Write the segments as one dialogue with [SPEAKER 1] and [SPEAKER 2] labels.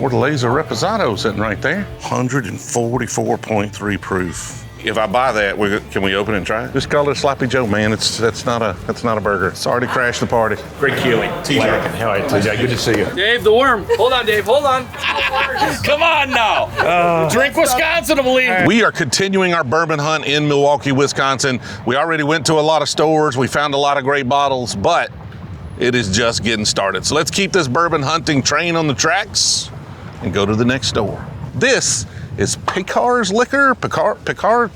[SPEAKER 1] Fortaleza Reposado sitting right there. 144.3 proof. If I buy that, can we open it and try it? Just call it a Sloppy Joe, man. That's not a burger. Sorry to crash the party.
[SPEAKER 2] Great Keely. Larrikin. How are you, TJ? Good to see you.
[SPEAKER 3] Dave, the worm. Hold on, Dave. Hold on.
[SPEAKER 2] Come on now. Drink Wisconsin, I believe.
[SPEAKER 1] We are continuing our bourbon hunt in Milwaukee, Wisconsin. We already went to a lot of stores. We found a lot of great bottles, but it is just getting started. So let's keep this bourbon hunting train on the tracks and go to the next store. This is Picar's Liquor. Picar's.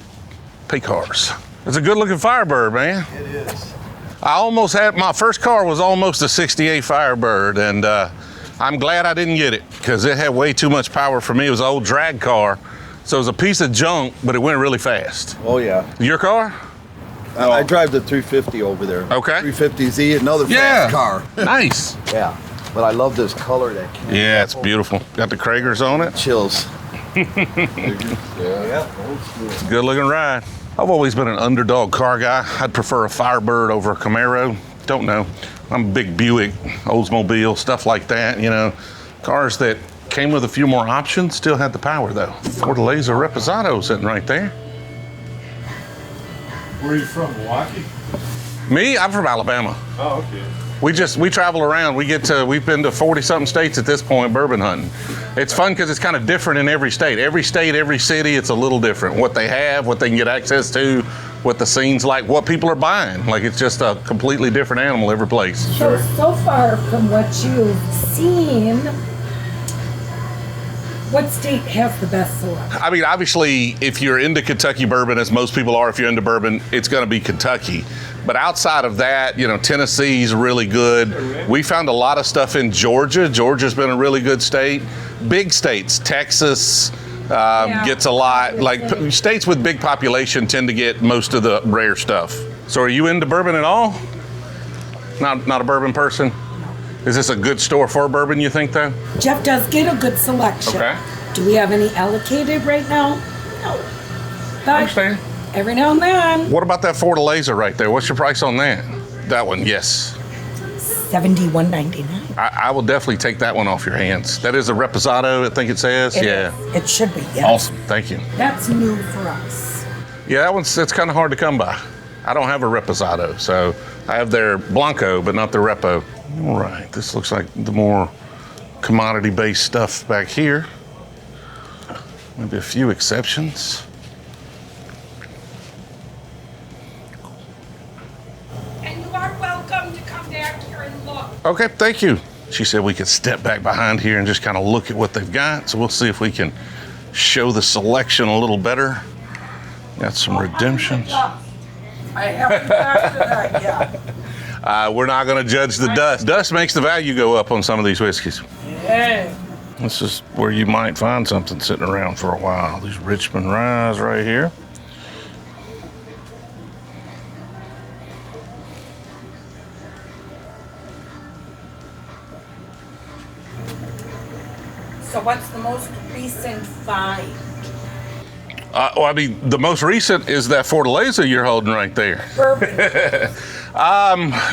[SPEAKER 1] It's a good looking Firebird, man.
[SPEAKER 4] It is.
[SPEAKER 1] I almost had, my first car was almost a 68 Firebird, and I'm glad I didn't get it because it had way too much power for me. It was an old drag car, so it was a piece of junk, but it went really fast.
[SPEAKER 4] Oh yeah.
[SPEAKER 1] Your car?
[SPEAKER 4] I drive the 350 over there.
[SPEAKER 1] Okay.
[SPEAKER 4] 350Z, another fast car.
[SPEAKER 1] Nice.
[SPEAKER 4] Yeah, but I love this color that came.
[SPEAKER 1] Yeah, it's beautiful. Got the Kragers on it.
[SPEAKER 4] Chills.
[SPEAKER 1] Yeah. It's a good looking ride. I've always been an underdog car guy. I'd prefer a Firebird over a Camaro. Don't know. I'm a big Buick, Oldsmobile, stuff like that, you know. Cars that came with a few more options, still had the power though. Fortaleza Reposado sitting right there.
[SPEAKER 5] Where are you from, Milwaukee?
[SPEAKER 1] Me, I'm from Alabama.
[SPEAKER 5] Oh, okay.
[SPEAKER 1] We travel around. We've been to 40 something states at this point bourbon hunting. It's fun because it's kind of different in every state. Every state, every city, it's a little different. What they have, what they can get access to, what the scene's like, what people are buying. Like it's just a completely different animal every place.
[SPEAKER 6] So far from what you've seen, what state has the best selection?
[SPEAKER 1] I mean, obviously, if you're into Kentucky bourbon, as most people are, if you're into bourbon, it's going to be Kentucky. But outside of that, you know, Tennessee's really good. We found a lot of stuff in Georgia. Georgia's been a really good state. Big states, Texas gets a lot. Like states with big population tend to get most of the rare stuff. So are you into bourbon at all? Not a bourbon person? Is this a good store for bourbon, you think, though?
[SPEAKER 6] Jeff does get a good selection.
[SPEAKER 1] Okay.
[SPEAKER 6] Do we have any allocated right now? No. But
[SPEAKER 1] I understand.
[SPEAKER 6] every now and then.
[SPEAKER 1] What about that Fortaleza right there? What's your price on that? That one, yes.
[SPEAKER 6] $71.99.
[SPEAKER 1] I will definitely take that one off your hands. That is a Reposado, I think it says. Yeah.
[SPEAKER 6] It should be, yes.
[SPEAKER 1] Awesome, thank you.
[SPEAKER 6] That's new for us.
[SPEAKER 1] Yeah, it's kind of hard to come by. I don't have a Reposado, so I have their Blanco, but not the Repo. All right, this looks like the more commodity-based stuff back here. Maybe a few exceptions.
[SPEAKER 6] And you are welcome to come back here and look.
[SPEAKER 1] Okay, thank you. She said we could step back behind here and just kind of look at what they've got. So we'll see if we can show the selection a little better. Got some redemptions.
[SPEAKER 6] I haven't got to that yet.
[SPEAKER 1] We're not going to judge the dust. Dust makes the value go up on some of these whiskeys.
[SPEAKER 6] Yeah.
[SPEAKER 1] This is where you might find something sitting around for a while. These Richmond Ryes right here.
[SPEAKER 6] So what's the most recent find?
[SPEAKER 1] Well, I mean, the most recent is that Fortaleza you're holding right there.
[SPEAKER 6] Bourbon.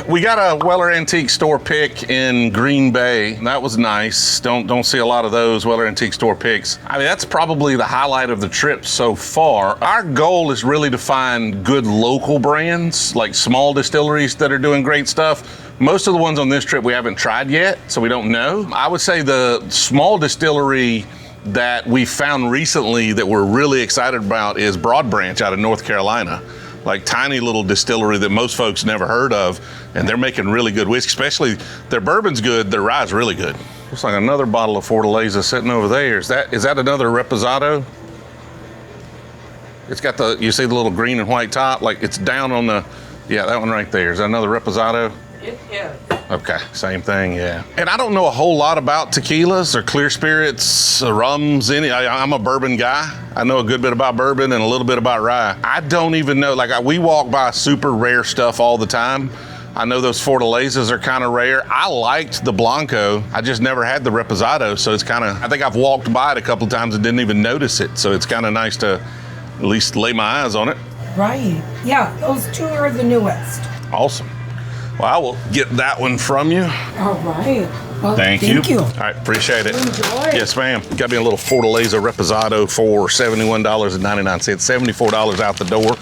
[SPEAKER 1] We got a Weller Antique Store pick in Green Bay. That was nice. Don't see a lot of those Weller Antique Store picks. I mean, that's probably the highlight of the trip so far. Our goal is really to find good local brands, like small distilleries that are doing great stuff. Most of the ones on this trip we haven't tried yet, so we don't know. I would say the small distillery that we found recently that we're really excited about is Broad Branch out of North Carolina. Like tiny little distillery that most folks never heard of, and they're making really good whiskey, especially their bourbon's good, their rye's really good. Looks like another bottle of Fortaleza sitting over there. Is that another Reposado? It's got you see the little green and white top, like it's down on the, yeah, that one right there. Is that another Reposado?
[SPEAKER 6] It is.
[SPEAKER 1] Okay, same thing, yeah. And I don't know a whole lot about tequilas or clear spirits, rums, I'm a bourbon guy. I know a good bit about bourbon and a little bit about rye. I don't even know, we walk by super rare stuff all the time. I know those Fortalezas are kind of rare. I liked the Blanco. I just never had the Reposado, so it's kind of, I think I've walked by it a couple of times and didn't even notice it. So it's kind of nice to at least lay my eyes on it.
[SPEAKER 6] Right. Yeah, those two are the newest.
[SPEAKER 1] Awesome. Well, I will get that one from you.
[SPEAKER 6] All right. Well,
[SPEAKER 1] Thank you.
[SPEAKER 6] you.
[SPEAKER 1] All right, appreciate it.
[SPEAKER 6] Enjoy.
[SPEAKER 1] Yes, ma'am. Got me a little Fortaleza Reposado for $71.99, $74 out the door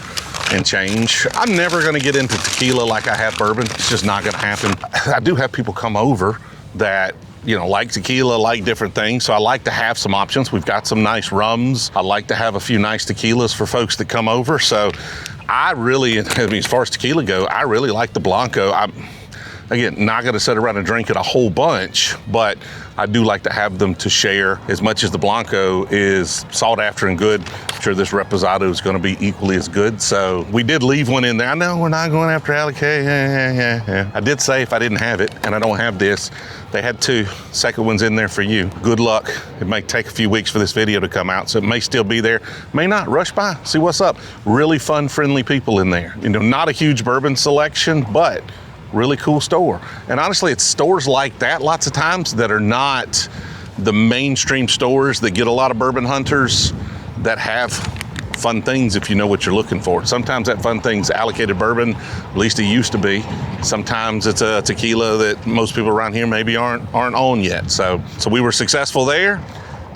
[SPEAKER 1] and change. I'm never gonna get into tequila like I have bourbon. It's just not gonna happen. I do have people come over that like tequila, like different things. So I like to have some options. We've got some nice rums. I like to have a few nice tequilas for folks that come over. So I really, as far as tequila go, I really like the Blanco. Again, not gonna sit around and drink it a whole bunch, but I do like to have them to share. As much as the Blanco is sought after and good, I'm sure this Reposado is gonna be equally as good. So we did leave one in there. I know we're not going after Alligator. Yeah. I did say if I didn't have it, and I don't have this, they had 2 second ones in there for you. Good luck. It may take a few weeks for this video to come out, so it may still be there, may not. Rush by, see what's up. Really fun, friendly people in there. Not a huge bourbon selection, but really cool store. And honestly, it's stores like that lots of times that are not the mainstream stores that get a lot of bourbon hunters that have fun things if you know what you're looking for. Sometimes that fun thing's allocated bourbon, at least it used to be. Sometimes it's a tequila that most people around here maybe aren't on yet. So we were successful there.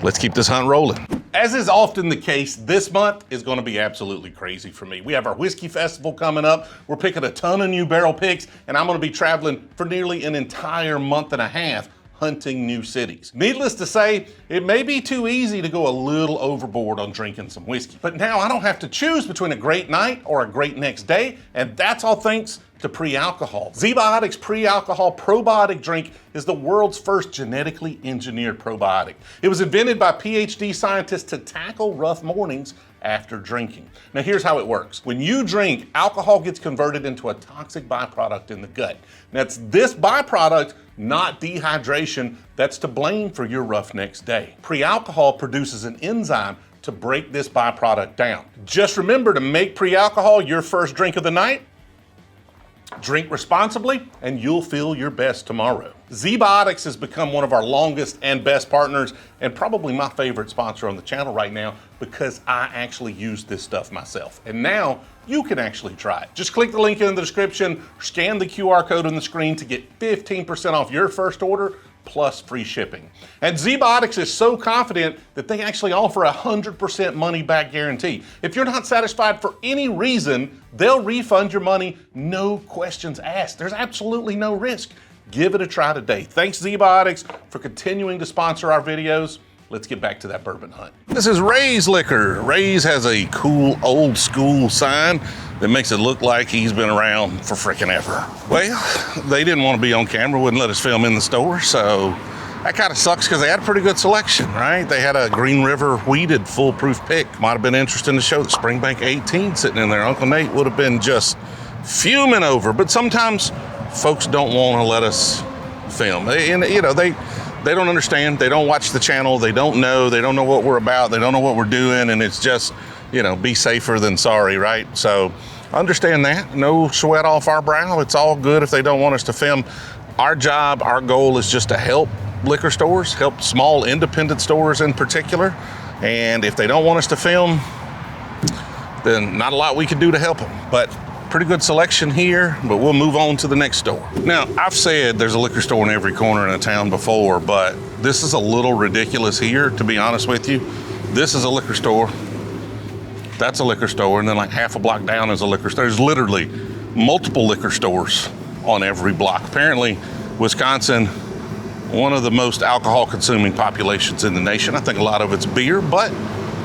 [SPEAKER 1] Let's keep this hunt rolling. As is often the case, this month is gonna be absolutely crazy for me. We have our Whiskey Festival coming up. We're picking a ton of new barrel picks, and I'm gonna be traveling for nearly an entire month and a half hunting new cities. Needless to say, it may be too easy to go a little overboard on drinking some whiskey. But now I don't have to choose between a great night or a great next day, and that's all thanks to pre-alcohol. ZBiotics pre-alcohol probiotic drink is the world's first genetically engineered probiotic. It was invented by PhD scientists to tackle rough mornings after drinking. Now here's how it works. When you drink, alcohol gets converted into a toxic byproduct in the gut. Now it's this byproduct, not dehydration, that's to blame for your rough next day. Pre-alcohol produces an enzyme to break this byproduct down. Just remember to make pre-alcohol your first drink of the night. Drink responsibly, and you'll feel your best tomorrow. ZBiotics has become one of our longest and best partners, and probably my favorite sponsor on the channel right now, because I actually use this stuff myself. And now you can actually try it. Just click the link in the description, scan the QR code on the screen to get 15% off your first order, plus free shipping. And ZBiotics is so confident that they actually offer a 100% money back guarantee. If you're not satisfied for any reason, they'll refund your money, no questions asked. There's absolutely no risk. Give it a try today. Thanks ZBiotics for continuing to sponsor our videos. Let's get back to that bourbon hunt. This is Ray's Liquor. Ray's has a cool old school sign that makes it look like he's been around for frickin' ever. Well, they didn't want to be on camera, wouldn't let us film in the store, so that kind of sucks because they had a pretty good selection, right? They had a Green River wheated foolproof pick. Might have been interesting to show the Springbank 18 sitting in there. Uncle Nate would have been just fuming over, but sometimes folks don't want to let us film. They don't understand. They don't watch the channel. They don't know what we're about. They don't know what we're doing. And it's just, be safer than sorry, right? So understand that. No sweat off our brow. It's all good if they don't want us to film. Our job, our goal is just to help liquor stores, help small independent stores in particular. And if they don't want us to film, then not a lot we can do to help them. But pretty good selection here, but we'll move on to the next store. Now, I've said there's a liquor store in every corner in a town before, but this is a little ridiculous here, to be honest with you. This is a liquor store, that's a liquor store, and then like half a block down is a liquor store. There's literally multiple liquor stores on every block. Apparently, Wisconsin, one of the most alcohol consuming populations in the nation. I think a lot of it's beer, but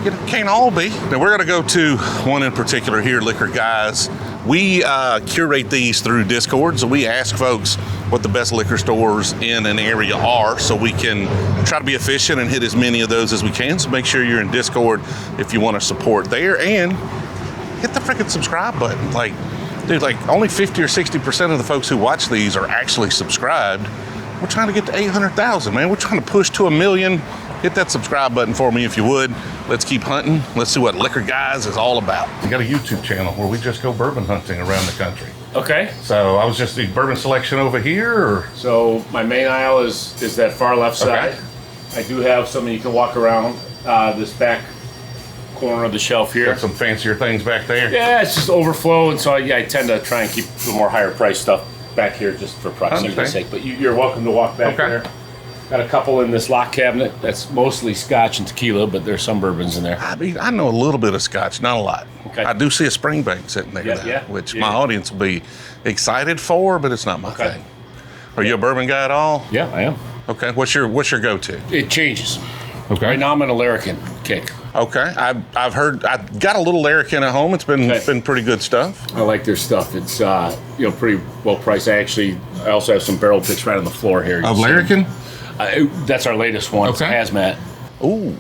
[SPEAKER 1] it can't all be. Now we're gonna go to one in particular here, Liquor Guys. We curate these through Discord, so we ask folks what the best liquor stores in an area are, so we can try to be efficient and hit as many of those as we can. So make sure you're in Discord if you want to support there, and hit the freaking subscribe button. Dude, only 50 or 60% of the folks who watch these are actually subscribed. We're trying to get to 800,000, man. We're trying to push to 1 million. Hit that subscribe button for me if you would. Let's keep hunting. Let's see what Liquor Guys is all about. We got a YouTube channel where we just go bourbon hunting around the country.
[SPEAKER 3] Okay.
[SPEAKER 1] So I was just the bourbon selection over here, or?
[SPEAKER 3] So my main aisle is that far left side.
[SPEAKER 1] Okay.
[SPEAKER 3] I do have some you can walk around this back corner of the shelf here.
[SPEAKER 1] Got some fancier things back there.
[SPEAKER 3] Yeah, it's just overflow, and so I tend to try and keep the more higher price stuff back here just for proximity's
[SPEAKER 1] Okay.
[SPEAKER 3] sake. But you're welcome to walk back
[SPEAKER 1] Okay.
[SPEAKER 3] there. Got a couple in this lock cabinet. That's mostly Scotch and tequila, but there's some bourbons in there.
[SPEAKER 1] I mean, I know a little bit of Scotch, not a lot.
[SPEAKER 3] Okay.
[SPEAKER 1] I do see a Springbank sitting there,
[SPEAKER 3] Yeah,
[SPEAKER 1] though,
[SPEAKER 3] yeah,
[SPEAKER 1] which
[SPEAKER 3] yeah.
[SPEAKER 1] my audience will be excited for, but it's not my
[SPEAKER 3] Okay.
[SPEAKER 1] thing. Are you a bourbon guy at all?
[SPEAKER 3] Yeah, I am.
[SPEAKER 1] Okay. What's your go-to?
[SPEAKER 3] It changes.
[SPEAKER 1] Okay.
[SPEAKER 3] Right now I'm in a Larrikin kick.
[SPEAKER 1] Okay. I've heard. I've got a little Larrikin at home. It's been pretty good stuff.
[SPEAKER 3] I like their stuff. It's pretty well priced. I also have some barrel picks right on the floor here.
[SPEAKER 1] Of Larrikin?
[SPEAKER 3] That's our latest one.
[SPEAKER 1] Okay.
[SPEAKER 3] It's hazmat.
[SPEAKER 1] Ooh.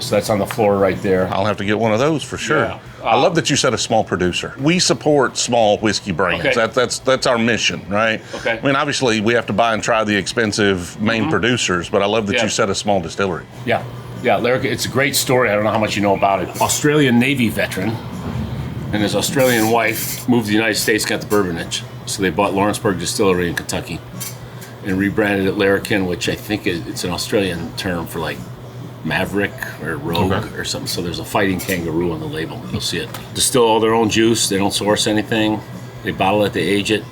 [SPEAKER 3] So that's on the floor right there.
[SPEAKER 1] I'll have to get one of those for sure.
[SPEAKER 3] Yeah.
[SPEAKER 1] I love that you said a small producer. We support small whiskey brands.
[SPEAKER 3] Okay.
[SPEAKER 1] That's our mission, right?
[SPEAKER 3] Okay.
[SPEAKER 1] I mean, obviously, we have to buy and try the expensive main producers, but I love that
[SPEAKER 3] Yeah.
[SPEAKER 1] you said a small distillery.
[SPEAKER 3] Yeah. Yeah, Larrikin, it's a great story. I don't know how much you know about it. Australian Navy veteran and his Australian wife moved to the United States, got the bourbon itch. So they bought Lawrenceburg Distillery in Kentucky and rebranded it Larrikin, which I think it's an Australian term for like Maverick or Rogue or something. So there's a fighting kangaroo on the label. You'll see it. Distill all their own juice. They don't source anything. They bottle it, they age it.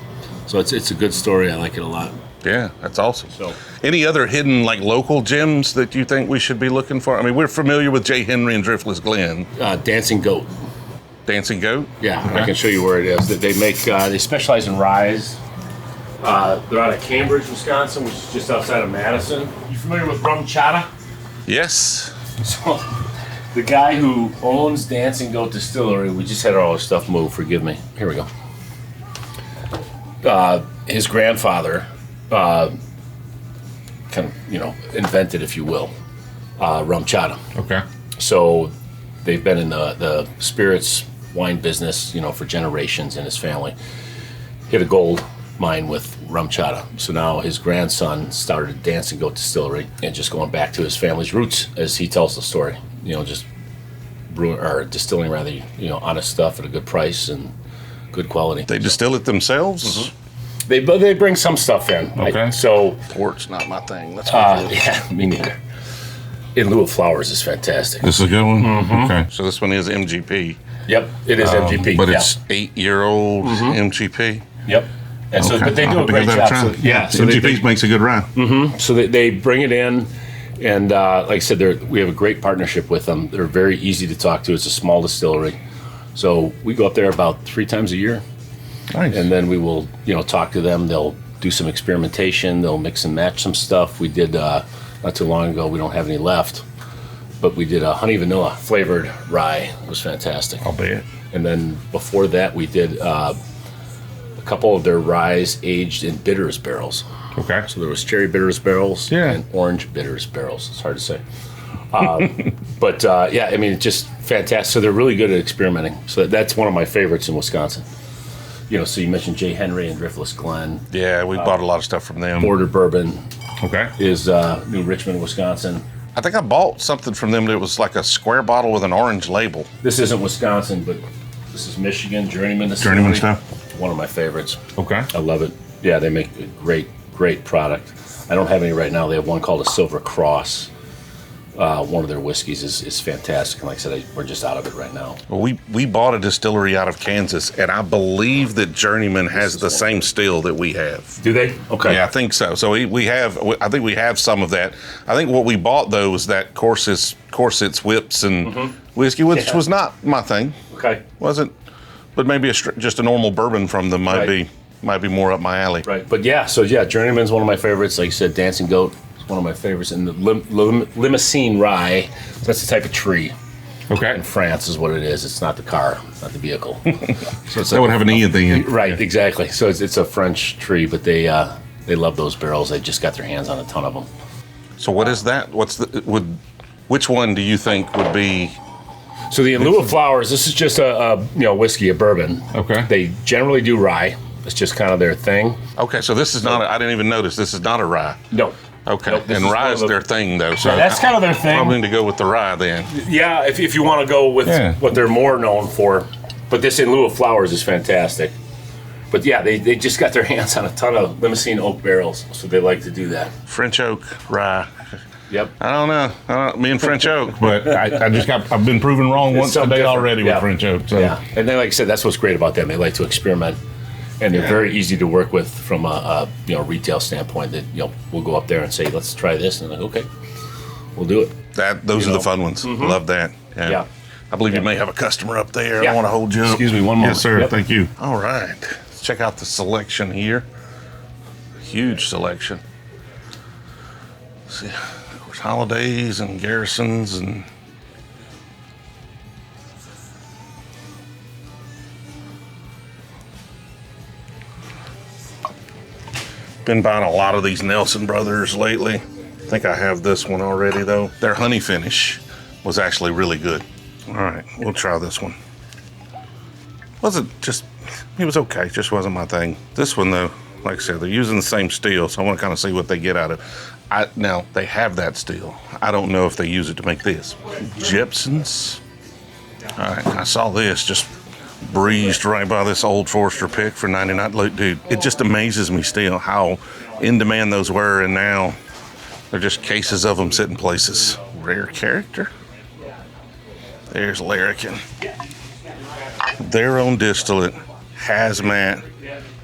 [SPEAKER 3] So it's a good story. I like it a lot.
[SPEAKER 1] Yeah, that's awesome.
[SPEAKER 3] So
[SPEAKER 1] any other hidden like local gems that you think we should be looking for? I mean, we're familiar with J. Henry and Driftless Glen.
[SPEAKER 3] Dancing Goat.
[SPEAKER 1] Dancing Goat?
[SPEAKER 3] Yeah, I can show you where it is. They make they specialize in rye. They're out of Cambridge, Wisconsin, which is just outside of Madison. You familiar with rum chata?
[SPEAKER 1] Yes.
[SPEAKER 3] So the guy who owns Dancing Goat Distillery, we just had all our stuff moved. Forgive me. Here we go. His grandfather kind of invented, if you will, rum chata.
[SPEAKER 1] Okay.
[SPEAKER 3] So they've been in the spirits wine business, for generations in his family. Hit a gold mine with rum chata. So now his grandson started Dancing Goat Distillery and just going back to his family's roots as he tells the story. Just brewing or distilling rather, honest stuff at a good price and good quality.
[SPEAKER 1] They distill it themselves?
[SPEAKER 3] They bring some stuff in.
[SPEAKER 1] Okay.
[SPEAKER 3] So
[SPEAKER 1] Port's not my thing. That's
[SPEAKER 3] yeah, me neither. In Lieu of Flowers is fantastic.
[SPEAKER 1] This is a good one? Okay. So this one is MGP.
[SPEAKER 3] Yep, it is MGP.
[SPEAKER 1] But
[SPEAKER 3] yeah.
[SPEAKER 1] it's 8-year-old MGP.
[SPEAKER 3] Yep. And so, but they do a great job. So, yeah. So
[SPEAKER 1] MGP makes a good rye.
[SPEAKER 3] So they bring it in, and like I said, we have a great partnership with them. They're very easy to talk to. It's a small distillery, so we go up there about 3 times a year,
[SPEAKER 1] Nice.
[SPEAKER 3] and then we will talk to them. They'll do some experimentation. They'll mix and match some stuff. We did not too long ago. We don't have any left, but we did a honey vanilla flavored rye. It was fantastic.
[SPEAKER 1] I'll bet.
[SPEAKER 3] And then before that, we did a couple of their ryes aged in bitters barrels.
[SPEAKER 1] Okay.
[SPEAKER 3] So there was cherry bitters barrels
[SPEAKER 1] Yeah.
[SPEAKER 3] and orange bitters barrels. It's hard to say. But yeah, I mean, it's just fantastic. So they're really good at experimenting. So that's one of my favorites in Wisconsin. So you mentioned J. Henry and Driftless Glen.
[SPEAKER 1] Yeah, we bought a lot of stuff from them.
[SPEAKER 3] Border Bourbon
[SPEAKER 1] Okay.
[SPEAKER 3] is New Richmond, Wisconsin.
[SPEAKER 1] I think I bought something from them that was like a square bottle with an orange label.
[SPEAKER 3] This isn't Wisconsin, but this is Michigan, Journeyman Distillery.
[SPEAKER 1] Journeyman stuff?
[SPEAKER 3] One of my favorites.
[SPEAKER 1] Okay.
[SPEAKER 3] I love it. Yeah, they make a great product. I don't have any right now. They have one called a Silver Cross. One of their whiskeys is fantastic. And like I said, we're just out of it right now.
[SPEAKER 1] Well, we bought a distillery out of Kansas, and I believe that Journeyman has the same still that we have.
[SPEAKER 3] Do they? Okay.
[SPEAKER 1] Yeah, I think so. So we have. I think we have some of that. I think what we bought though was that corsets, whips, and whiskey, which was not my thing.
[SPEAKER 3] Okay.
[SPEAKER 1] Wasn't. But maybe just a normal bourbon from them might be more up my alley.
[SPEAKER 3] Right. But yeah, so yeah, Journeyman's one of my favorites. Like you said, Dancing Goat is one of my favorites. And the Limousin rye, that's the type of tree.
[SPEAKER 1] Okay.
[SPEAKER 3] In France is what it is. It's not the car, it's not the vehicle. So it's
[SPEAKER 1] That would have an E at the end.
[SPEAKER 3] Right, exactly. So it's a French tree, but they love those barrels. They just got their hands on a ton of them.
[SPEAKER 1] So what is that? Which one do you think would be?
[SPEAKER 3] So the In Lieu of Flowers, this is just a whiskey, a bourbon.
[SPEAKER 1] Okay.
[SPEAKER 3] They generally do rye. It's just kind of their thing.
[SPEAKER 1] Okay, so this is not. I didn't even notice. This is not a rye.
[SPEAKER 3] No.
[SPEAKER 1] Okay,
[SPEAKER 3] Nope, this
[SPEAKER 1] and
[SPEAKER 3] is
[SPEAKER 1] rye
[SPEAKER 3] one
[SPEAKER 1] is
[SPEAKER 3] of the-
[SPEAKER 1] their thing though. So
[SPEAKER 3] That's kind of their thing.
[SPEAKER 1] probably need to go with the rye then.
[SPEAKER 3] Yeah, if you want to go with what they're more known for. But this In Lieu of Flowers is fantastic. But yeah, they just got their hands on a ton of Limousin oak barrels, so they like to do that.
[SPEAKER 1] French oak rye.
[SPEAKER 3] Yep.
[SPEAKER 1] I don't know. Me and French oak, but I've been proven wrong once
[SPEAKER 3] something
[SPEAKER 1] today
[SPEAKER 3] different.
[SPEAKER 1] already
[SPEAKER 3] Yeah.
[SPEAKER 1] with French oak. So.
[SPEAKER 3] Yeah, and then like I said, that's what's great about them. They like to experiment And they're very easy to work with from a retail standpoint. That we'll go up there and say, let's try this, and they're like, okay, we'll do it.
[SPEAKER 1] Those are the fun ones. Love that.
[SPEAKER 3] Yeah.
[SPEAKER 1] I believe you may have a customer up there.
[SPEAKER 3] Yeah.
[SPEAKER 1] I want to hold you up.
[SPEAKER 3] Excuse me, one moment.
[SPEAKER 1] Yes, sir.
[SPEAKER 3] Yep.
[SPEAKER 1] Thank you. All right. Let's check out the selection here. Huge selection. Let's see, of course, Holidays and Garrisons and been buying a lot of these Nelson Brothers lately. I think I have this one already though. Their honey finish was actually really good. All right, we'll try this one. It was okay, just wasn't my thing. This one though, like I said, they're using the same steel, so I want to kind of see what they get out of it. Now, they have that steel. I don't know if they use it to make this. Gypsons. All right, I saw this, just breezed right by this old Forester pick for 99. Look, dude, it just amazes me still how in demand those were, and now they're just cases of them sitting places. Rare character. There's Larrikin. Their own distillate, hazmat,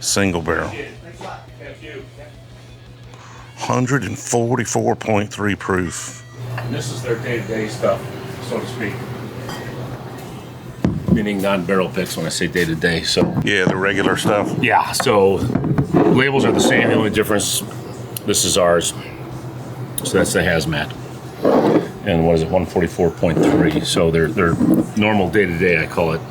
[SPEAKER 1] single barrel. 144.3 proof.
[SPEAKER 3] And this is their day-to-day stuff, so to speak. Meaning non-barrel picks when I say day-to-day, so.
[SPEAKER 1] Yeah, the regular stuff.
[SPEAKER 3] Yeah, so labels are the same. The only difference, this is ours. So that's the hazmat. And what is it, 144.3. So they're normal day-to-day, I call it.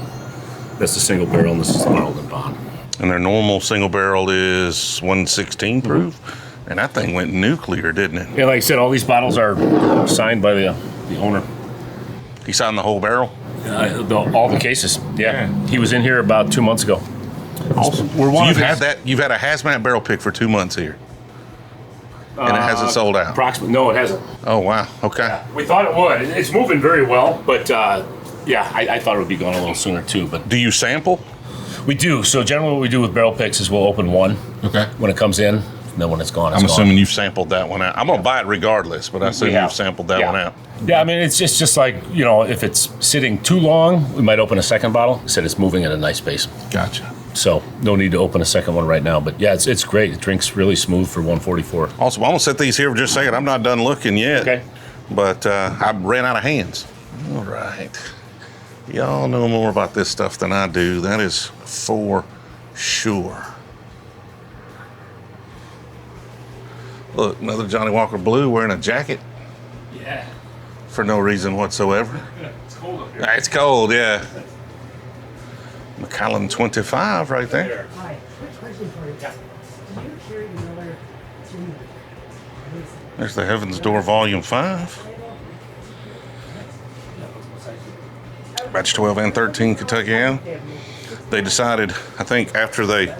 [SPEAKER 3] That's the single barrel, and this is the bottled and bond.
[SPEAKER 1] And their normal single barrel is 116 proof. And that thing went nuclear, didn't it?
[SPEAKER 3] Yeah, like I said, all these bottles are signed by the owner.
[SPEAKER 1] He signed the whole barrel?
[SPEAKER 3] All the cases, yeah. He was in here about 2 months ago.
[SPEAKER 1] Awesome.
[SPEAKER 3] We're
[SPEAKER 1] You've had a hazmat barrel pick for 2 months here. And it hasn't sold out.
[SPEAKER 3] Approximately, no, it hasn't.
[SPEAKER 1] Oh, wow. Okay.
[SPEAKER 3] We thought it would. It's moving very well, but I thought it would be gone a little sooner too. But
[SPEAKER 1] Do you sample?
[SPEAKER 3] we do. So generally, what we do with barrel picks is we'll open one when it comes in, and then when it's gone, it's
[SPEAKER 1] I'm
[SPEAKER 3] gone.
[SPEAKER 1] assuming you've sampled that one out. I'm going to buy it regardless, but I assume
[SPEAKER 3] have.
[SPEAKER 1] you've sampled that one out.
[SPEAKER 3] Yeah, I mean, it's just like, if it's sitting too long, we might open a second bottle. Said it's moving at a nice pace.
[SPEAKER 1] Gotcha.
[SPEAKER 3] So no need to open a second one right now. But yeah, it's great. It drinks really smooth for 144.
[SPEAKER 1] Awesome. I'm going to set these here for just a second. I'm not done looking yet.
[SPEAKER 3] Okay.
[SPEAKER 1] But I ran out of hands. All right. Y'all know more about this stuff than I do. That is for sure. Look, another Johnny Walker Blue wearing a jacket.
[SPEAKER 3] Yeah.
[SPEAKER 1] For no reason whatsoever.
[SPEAKER 3] It's cold up here.
[SPEAKER 1] It's cold, yeah. Macallan 25 right there.
[SPEAKER 5] Hi, quick question for you. Do you carry another two?
[SPEAKER 1] There's the Heaven's Door Volume 5. Batch 12 and 13 Kentucky Ale. They decided, I think, after they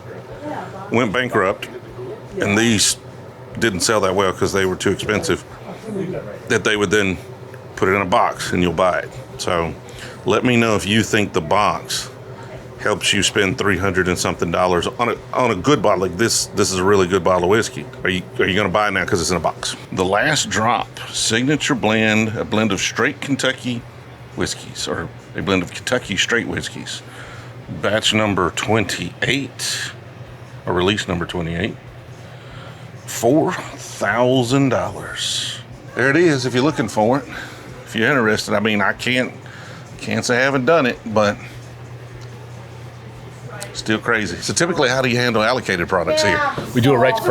[SPEAKER 1] went bankrupt, and these didn't sell that well because they were too expensive, that they would then put it in a box and you'll buy it. So let me know if you think the box helps you spend $300 and something on a good bottle like this. This is a really good bottle of whiskey. Are you going to buy it now because it's in a box? The Last Drop Signature Blend, a blend of straight Kentucky whiskeys, or a blend of Kentucky straight whiskeys. Batch number 28, or release number 28. $4,000. There it is if you're looking for it. If you're interested, I mean, I can't say I haven't done it, but still crazy. So typically, how do you handle allocated products here?
[SPEAKER 3] We do a right to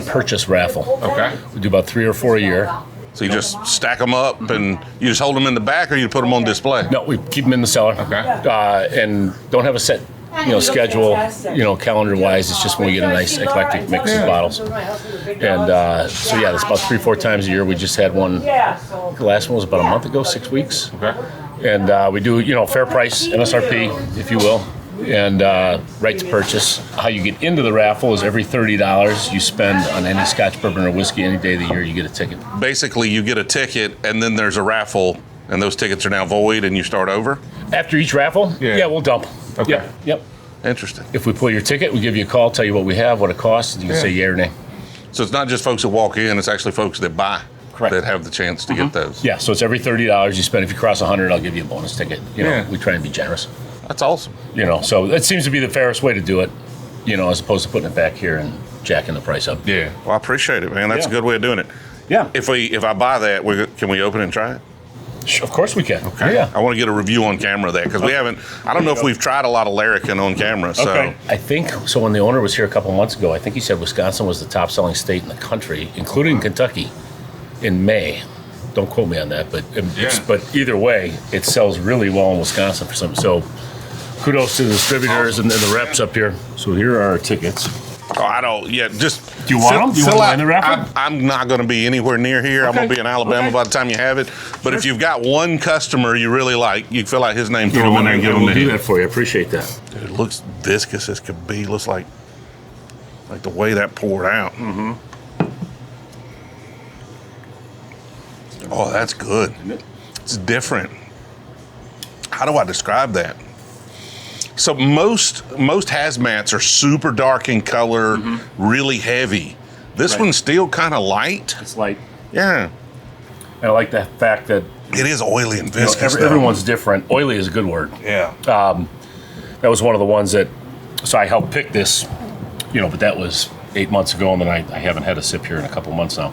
[SPEAKER 3] purchase raffle.
[SPEAKER 1] Okay.
[SPEAKER 3] We do about 3 or 4 a year.
[SPEAKER 1] So you just stack them up and you just hold them in the back, or you put them on display?
[SPEAKER 3] No, we keep them in the cellar.
[SPEAKER 1] Okay.
[SPEAKER 3] And don't have a set, schedule, calendar-wise. It's just when we get a nice eclectic mix of bottles. And so yeah, that's about 3-4 times a year. We just had one. The last one was about a month ago, 6 weeks.
[SPEAKER 1] Okay.
[SPEAKER 3] And we do, fair price, MSRP, if you will. And right to purchase. How you get into the raffle is every $30 you spend on any Scotch, bourbon, or whiskey any day of the year, you get a ticket.
[SPEAKER 1] Basically, you get a ticket, and then there's a raffle, and those tickets are now void, and you start over?
[SPEAKER 3] After each raffle, we'll dump.
[SPEAKER 1] Okay.
[SPEAKER 3] Yep.
[SPEAKER 1] Interesting.
[SPEAKER 3] If we pull your ticket, we give you a call, tell you what we have, what it costs, and you can say yay or nay.
[SPEAKER 1] So it's not just folks that walk in, it's actually folks that buy.
[SPEAKER 3] Correct.
[SPEAKER 1] That have the chance to get those.
[SPEAKER 3] Yeah, so it's every $30 you spend. If you cross 100, I'll give you a bonus ticket. We try and be generous.
[SPEAKER 1] That's awesome.
[SPEAKER 3] So that seems to be the fairest way to do it. you know, as opposed to putting it back here and jacking the price up.
[SPEAKER 1] Yeah. Well, I appreciate it, man. That's a good way of doing it.
[SPEAKER 3] Yeah.
[SPEAKER 1] If I buy that, can we open it and try it?
[SPEAKER 3] Of course we can.
[SPEAKER 1] Okay.
[SPEAKER 3] Yeah.
[SPEAKER 1] I want to get a review on camera of that because we haven't. I don't know if we've tried a lot of Larrikin on camera. So.
[SPEAKER 3] Okay. I think so. When the owner was here a couple months ago, I think he said Wisconsin was the top-selling state in the country, including Kentucky, in May. Don't quote me on that, but either way, it sells really well in Wisconsin for some. So, kudos to the distributors and the reps up here. So here are our tickets.
[SPEAKER 1] Oh, I don't. Yeah, just.
[SPEAKER 3] Do you want them? Do you want to line the raffle?
[SPEAKER 1] I'm not going to be anywhere near here. I'm going to be in Alabama by the time you have it. But if you've got one customer you really like, you fill out his name, throw him in there, and give him
[SPEAKER 3] We'll do that for you. I appreciate that.
[SPEAKER 1] Dude, it looks viscous as could be. Looks like the way that poured out. Mm-hmm. Oh, that's good. It's different. How do I describe that? So most hazmats are super dark in color, really heavy. This one's still kind of light.
[SPEAKER 3] It's light.
[SPEAKER 1] Yeah.
[SPEAKER 3] And I like the fact that
[SPEAKER 1] it is oily and viscous.
[SPEAKER 3] Everyone's different. Oily is a good word.
[SPEAKER 1] Yeah.
[SPEAKER 3] That was one of the ones that, so I helped pick this, you know, but that was 8 months ago, and then I haven't had a sip here in a couple months now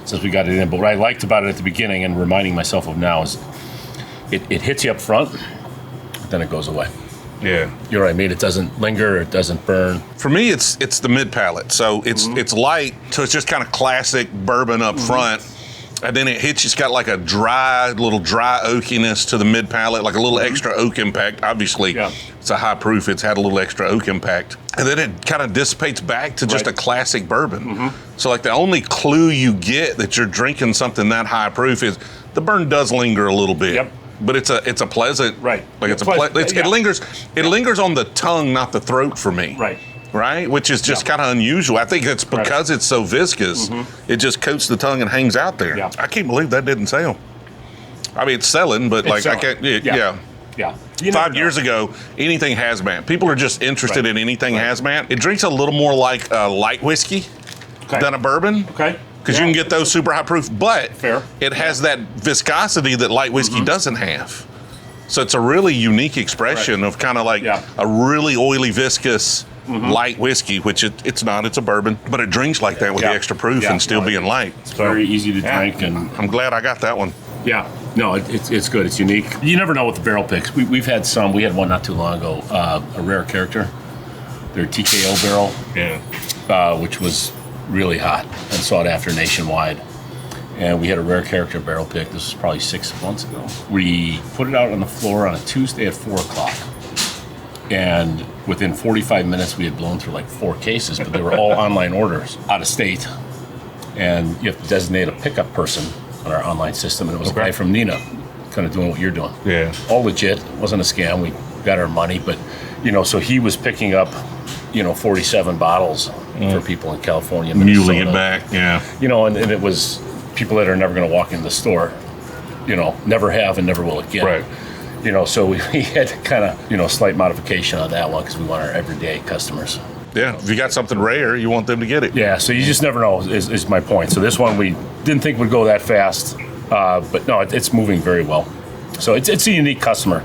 [SPEAKER 3] since we got it in. But what I liked about it at the beginning and reminding myself of now is it hits you up front, but then it goes away.
[SPEAKER 1] Yeah.
[SPEAKER 3] You know what I mean? It doesn't linger, it doesn't burn.
[SPEAKER 1] For me, it's the mid palate. So it's light, so it's just kind of classic bourbon up front. And then it hits you, it's got like a little dry oakiness to the mid palate, like a little extra oak impact. Obviously, it's a high proof, it's had a little extra oak impact. And then it kind of dissipates back to just a classic bourbon. So like the only clue you get that you're drinking something that high proof is the burn does linger a little bit.
[SPEAKER 3] Yep.
[SPEAKER 1] But it's a pleasant,
[SPEAKER 3] right?
[SPEAKER 1] Like it lingers on the tongue, not the throat for me, right? Which is just kind of unusual. I think it's because it's so viscous, it just coats the tongue and hangs out there.
[SPEAKER 3] Yeah.
[SPEAKER 1] I can't believe that didn't sell. I mean, it's selling, but
[SPEAKER 3] It's selling.
[SPEAKER 1] I can't. Yeah. 5 years ago, anything hazmat. People are just interested in anything hazmat. It drinks a little more like a light whiskey than a bourbon.
[SPEAKER 3] Okay.
[SPEAKER 1] Because you can get those super high proof, but
[SPEAKER 3] Fair.
[SPEAKER 1] it has that viscosity that light whiskey doesn't have. So it's a really unique expression of kind of like a really oily, viscous light whiskey, which it's not, it's a bourbon, but it drinks like that with the extra proof and still being light.
[SPEAKER 3] It's very easy to drink, and
[SPEAKER 1] I'm glad I got that one.
[SPEAKER 3] Yeah, no, it's good. It's unique. You never know what the barrel picks. We've had some. We had one not too long ago, a rare character, their TKO barrel, which was really hot and sought after nationwide. And we had a rare character barrel pick. This was probably 6 months ago. We put it out on the floor on a Tuesday at 4 o'clock. And within 45 minutes, we had blown through like 4 cases, but they were all online orders out of state. And you have to designate a pickup person on our online system. And it was a guy from Neenah, kind of doing what you're doing.
[SPEAKER 1] Yeah.
[SPEAKER 3] All legit. It wasn't a scam. We got our money. But, you know, so he was picking up, 47 bottles for people in California, Minnesota.
[SPEAKER 1] Muling it back,
[SPEAKER 3] And it was people that are never going to walk in the store, never have and never will again.
[SPEAKER 1] Right.
[SPEAKER 3] So we had to kind of, slight modification on that one because we want our everyday customers.
[SPEAKER 1] Yeah, if you got something rare, you want them to get it.
[SPEAKER 3] Yeah, so you just never know is my point. So this one we didn't think would go that fast, but no, it's moving very well. So it's a unique customer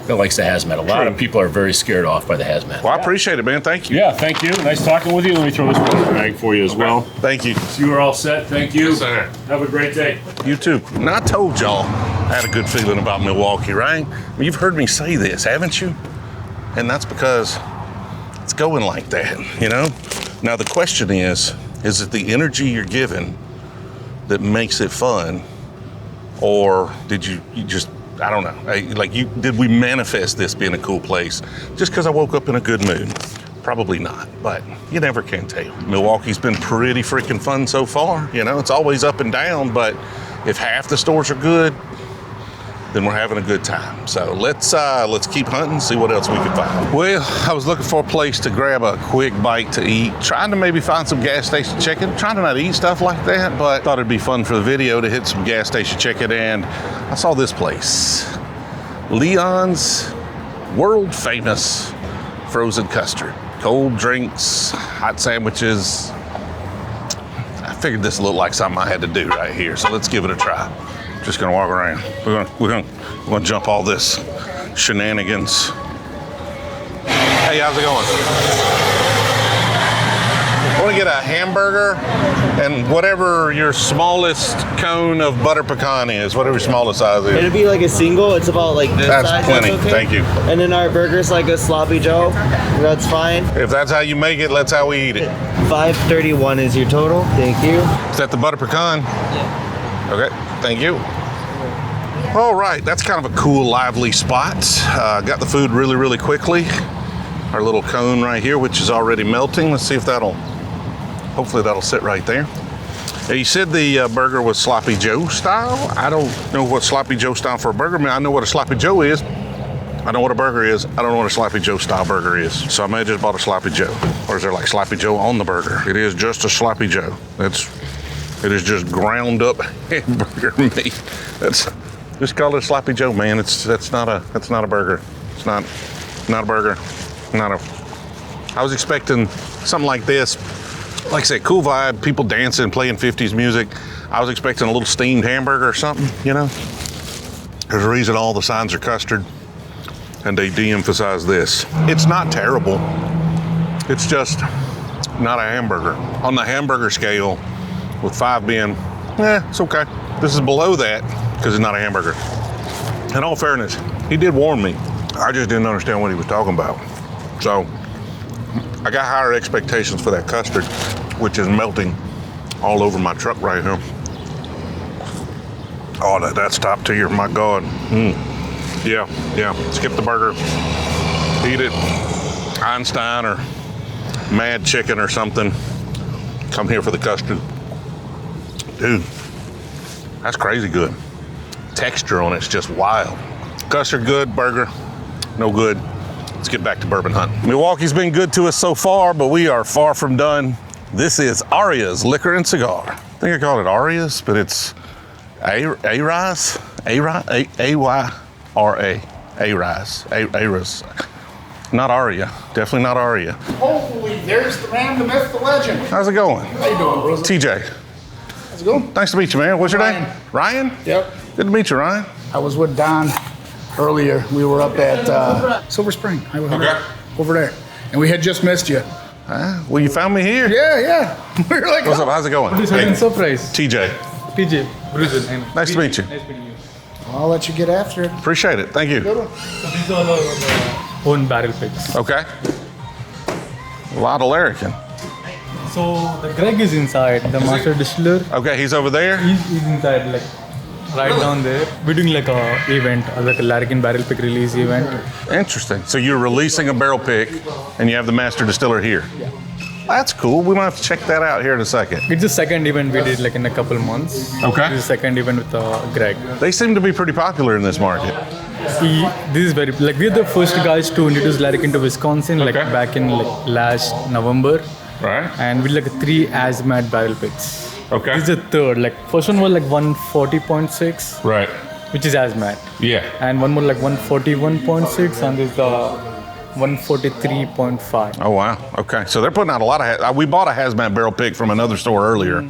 [SPEAKER 3] that likes the hazmat. A lot of people are very scared off by the hazmat.
[SPEAKER 1] Well, I appreciate it, man. Thank you.
[SPEAKER 3] Yeah, thank you. Nice talking with you. Let me throw this one in the bag for you as well.
[SPEAKER 1] Thank you.
[SPEAKER 3] So you are all set. Thank you.
[SPEAKER 1] Yes, sir.
[SPEAKER 3] Have a great day.
[SPEAKER 1] You too. Now, I told y'all I had a good feeling about Milwaukee, right? I mean, you've heard me say this, haven't you? And that's because it's going like that, Now, the question is it the energy you're given that makes it fun? Or did you just, I don't know. Did we manifest this being a cool place just because I woke up in a good mood? Probably not, but you never can tell. Milwaukee's been pretty freaking fun so far. It's always up and down, but if half the stores are good, then we're having a good time. So let's keep hunting, see what else we can find. Well, I was looking for a place to grab a quick bite to eat, trying to maybe find some gas station chicken, trying to not eat stuff like that, but thought it'd be fun for the video to hit some gas station chicken, and I saw this place, Leon's world famous frozen custard. Cold drinks, hot sandwiches. I figured this looked like something I had to do right here, so let's give it a try. Just gonna walk around. We're gonna jump all this shenanigans. Hey, how's it going? want to get a hamburger and whatever your smallest cone of butter pecan is, whatever your smallest size is.
[SPEAKER 7] It'd be like a single. It's about like this
[SPEAKER 1] That's
[SPEAKER 7] size.
[SPEAKER 1] plenty.
[SPEAKER 7] Okay?
[SPEAKER 1] Thank you.
[SPEAKER 7] And then our burger's like a sloppy Joe. That's fine.
[SPEAKER 1] If that's how you make it, that's how we eat it.
[SPEAKER 7] $5.31 is your total. Thank you.
[SPEAKER 1] Is that the butter pecan?
[SPEAKER 7] Yeah.
[SPEAKER 1] Okay, thank you. All right, that's kind of a cool, lively spot. Got the food really, really quickly. Our little cone right here, which is already melting. Let's see if hopefully that'll sit right there. You said the burger was Sloppy Joe style. I don't know what Sloppy Joe style for a burger means. I know what a Sloppy Joe is. I know what a burger is. I don't know what a Sloppy Joe style burger is. So I may have just bought a Sloppy Joe. Or is there like Sloppy Joe on the burger? It is just a Sloppy Joe. It is just ground up hamburger meat. Just call it a Sloppy Joe, man. That's not a burger. It's not a burger. I was expecting something like this. Like I said, cool vibe, people dancing, playing 50s music. I was expecting a little steamed hamburger or something, you know? There's a reason all the signs are custard and they de-emphasize this. It's not terrible. It's just not a hamburger. On the hamburger scale, with 5 being, it's okay. This is below that because it's not a hamburger. In all fairness, he did warn me. I just didn't understand what he was talking about. So I got higher expectations for that custard, which is melting all over my truck right here. Oh, that's top tier, my God. Yeah, skip the burger. Eat it, Einstein or Mad Chicken or something. Come here for the custard. Dude, that's crazy good. Texture on it's just wild. Custard good, burger no good. Let's get back to bourbon hunt. Milwaukee's been good to us so far, but we are far from done. This is Aria's Liquor and Cigar. I think I called it Aria's, but it's A-Rise? A-Y-R-A. A-Rise. Not Aria. Definitely not Aria.
[SPEAKER 2] Holy, there's the man, the myth, the legend.
[SPEAKER 1] How's it going?
[SPEAKER 2] How you doing, Brewzle?
[SPEAKER 1] TJ.
[SPEAKER 2] How's it going?
[SPEAKER 1] Nice to meet you, man. What's your name? Ryan?
[SPEAKER 2] Yep.
[SPEAKER 1] Good to meet you, Ryan.
[SPEAKER 2] I was with Don earlier. We were up at Silver Spring.
[SPEAKER 1] Okay.
[SPEAKER 2] Over there. And we had just missed you.
[SPEAKER 1] Well, you found me here.
[SPEAKER 2] Yeah. We were like,
[SPEAKER 1] What's up? How's it going?
[SPEAKER 8] Hey. Surprise.
[SPEAKER 1] TJ.
[SPEAKER 8] TJ, Brewzle.
[SPEAKER 1] Nice to meet you.
[SPEAKER 8] Nice meeting you.
[SPEAKER 2] I'll let you get after it.
[SPEAKER 1] Appreciate it. Thank you.
[SPEAKER 2] Good one.
[SPEAKER 8] So these are our own barrel picks.
[SPEAKER 1] Okay. A lot of Larrikin.
[SPEAKER 8] So the Greg is inside, the master distiller.
[SPEAKER 1] Okay, he's over there.
[SPEAKER 8] He's inside, like right down there. We're doing like a event, like a Larrikin barrel pick release event.
[SPEAKER 1] Interesting. So you're releasing a barrel pick, and you have the master distiller here.
[SPEAKER 8] Yeah.
[SPEAKER 1] That's cool. We might have to check that out here in a second.
[SPEAKER 8] It's the second event we did like in a couple months.
[SPEAKER 1] Okay.
[SPEAKER 8] This is the second event with Greg.
[SPEAKER 1] They seem to be pretty popular in this market.
[SPEAKER 8] This is very, like we're the first guys to introduce Larrikin to Wisconsin, like
[SPEAKER 1] Okay.
[SPEAKER 8] back in like last November.
[SPEAKER 1] Right.
[SPEAKER 8] And we did like 3 hazmat barrel picks.
[SPEAKER 1] Okay.
[SPEAKER 8] This is the third. Like first one was like 140.6,
[SPEAKER 1] Right.
[SPEAKER 8] which is hazmat,
[SPEAKER 1] Yeah.
[SPEAKER 8] and one more like 141.6, and this is the 143.5.
[SPEAKER 1] Oh, wow. Okay. So they're putting out a lot of... we bought a hazmat barrel pick from another store earlier.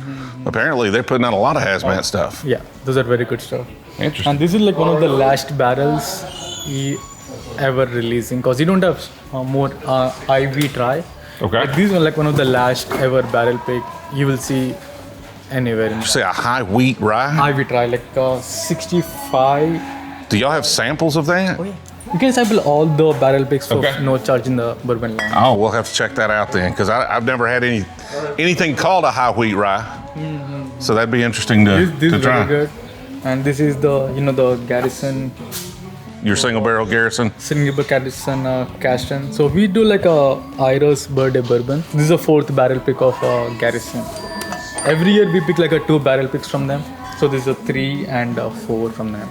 [SPEAKER 1] Apparently, they're putting out a lot of hazmat stuff.
[SPEAKER 8] Yeah, those are very good stuff.
[SPEAKER 1] Interesting.
[SPEAKER 8] And this is like one of the last barrels he ever releasing, because he don't have more IV try.
[SPEAKER 1] Okay.
[SPEAKER 8] Like, these are like one of the last ever barrel pick you will see anywhere in
[SPEAKER 1] Say a high wheat rye?
[SPEAKER 8] IV try, like 65.
[SPEAKER 1] Do y'all have samples of that?
[SPEAKER 8] You can sample all the barrel picks for
[SPEAKER 1] Okay.
[SPEAKER 8] no charge in the bourbon line.
[SPEAKER 1] Oh, we'll have to check that out then, because I've never had anything called a high wheat rye. So that'd be interesting
[SPEAKER 8] This
[SPEAKER 1] to
[SPEAKER 8] is
[SPEAKER 1] try.
[SPEAKER 8] very good. And this is the the Garrison
[SPEAKER 1] Your single barrel Garrison.
[SPEAKER 8] Single Garrison Caston. So we do like a Ira's birthday bourbon. This is the 4th barrel pick of Garrison. Every year we pick like 2 barrel picks from them. So this is a 3 and 4 from them.